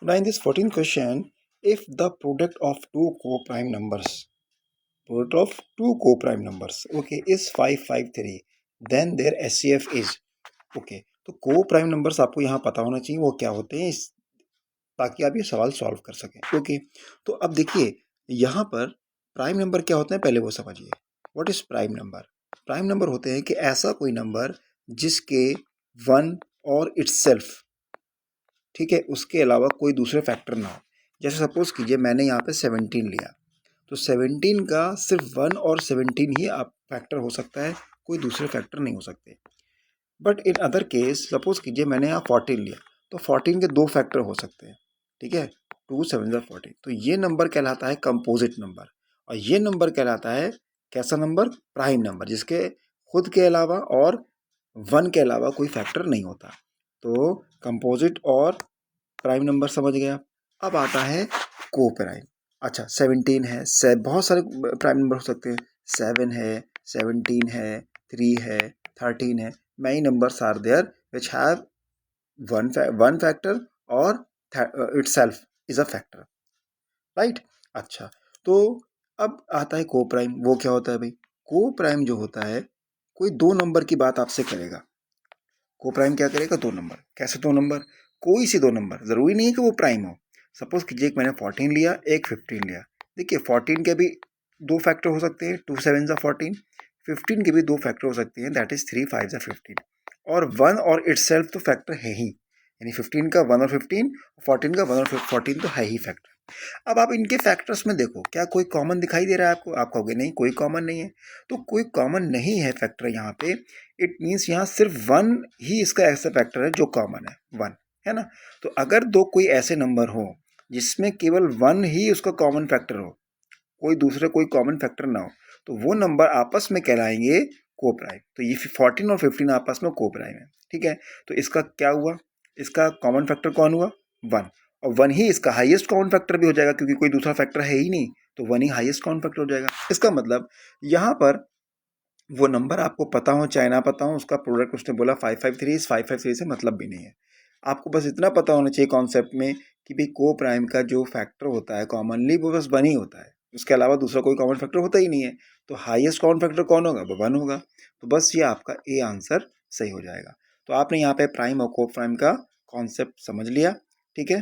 Now in this 14th question, if the product of two co-prime numbers, okay, is 553, then their SCF is, okay, तो को prime numbers आपको यहाँ पता होना चाहिए वो क्या होते हैं, ताकि आप ये सवाल सॉल्व कर सकें। ओके, तो अब देखिए यहाँ पर प्राइम नंबर क्या होते हैं पहले वो समझिए। What is prime number? Prime number होते हैं कि ऐसा कोई नंबर जिसके वन और इट्सेल्फ, ठीक है, उसके अलावा कोई दूसरे फैक्टर ना हो। जैसे सपोज कीजिए मैंने यहाँ पे 17 लिया, तो 17 का सिर्फ 1 और 17 ही आप फैक्टर हो सकता है, कोई दूसरे फैक्टर नहीं हो सकते। But in other case suppose कीजिए मैंने यहाँ 14 लिया, तो 14 के दो फैक्टर हो सकते हैं, ठीक है, 2 7 14। तो ये नंबर कहलाता है कंपोजिट नंबर, और ये नंबर कहलाता है कैसा नंबर? प्राइम नंबर, जिसके खुद के अलावा और 1 के अलावा कोई फैक्टर नहीं होता। तो कंपोजिट और प्राइम नंबर समझ गया। अब आता है को प्राइम। अच्छा 17 है, बहुत सारे प्राइम नंबर हो सकते हैं, 7 है, 17 है, 3 है, 13 है। many numbers are there which have one factor or itself is a factor, right? अच्छा, तो अब आता है को प्राइम। वो क्या होता है भाई? को प्राइम जो होता है कोई दो नंबर की बात आपसे करेगा। को प्राइम क्या करेगा? दो नंबर। कैसे दो नंबर? कोई सी दो नंबर, जरूरी नहीं है कि वो प्राइम हो। सपोज कीजिए एक मैंने 14 लिया, एक 15 लिया। देखिए 14 के भी दो फैक्टर हो सकते हैं, 2 7 14। 15 के भी दो फैक्टर हो सकते हैं, दैट इज 3 5 15। और 1 और इटसेल्फ तो फैक्टर है ही, यानी 15 का 1 और 15, 14 का 1 और 14 तो है ही फैक्टर। अब आप इनके फैक्टर्स में देखो, क्या कोई कॉमन दिखाई दे रहा है आपको? आप कहोगे नहीं, कोई कॉमन नहीं है। तो कोई कॉमन नहीं है फैक्टर यहाँ पे, इट मीन्स यहाँ सिर्फ 1 ही इसका ऐसा फैक्टर है जो कॉमन है, 1 है ना। तो अगर दो कोई ऐसे नंबर हो जिसमें केवल 1 ही उसका कॉमन फैक्टर हो, कोई दूसरे कोई कॉमन फैक्टर ना हो, तो वो नंबर आपस में कहलाएंगे को प्राइम। तो ये 14 और 15 आपस में को प्राइम है, ठीक है। तो इसका क्या हुआ? इसका कॉमन फैक्टर कौन हुआ? 1। और 1 ही इसका हाईएस्ट कॉमन फैक्टर भी हो जाएगा, क्योंकि कोई दूसरा फैक्टर है ही नहीं, तो 1 ही हाईएस्ट कॉमन फैक्टर हो जाएगा। इसका मतलब यहाँ पर वो नंबर आपको पता हो चाहे ना पता हो, उसका प्रोडक्ट उसने बोला 553, इस 553 से मतलब भी नहीं है। आपको बस इतना पता होना चाहिए कॉन्सेप्ट में कि भाई को प्राइम का जो फैक्टर होता है कॉमनली वो बस 1 ही होता है, उसके अलावा दूसरा कोई कॉमन फैक्टर होता ही नहीं है। तो हाईएस्ट कॉमन फैक्टर कौन होगा? वो 1 होगा। तो बस ये आपका ए आंसर सही हो जाएगा। तो आपने यहाँ पे प्राइम और को प्राइम का कॉन्सेप्ट समझ लिया, ठीक है।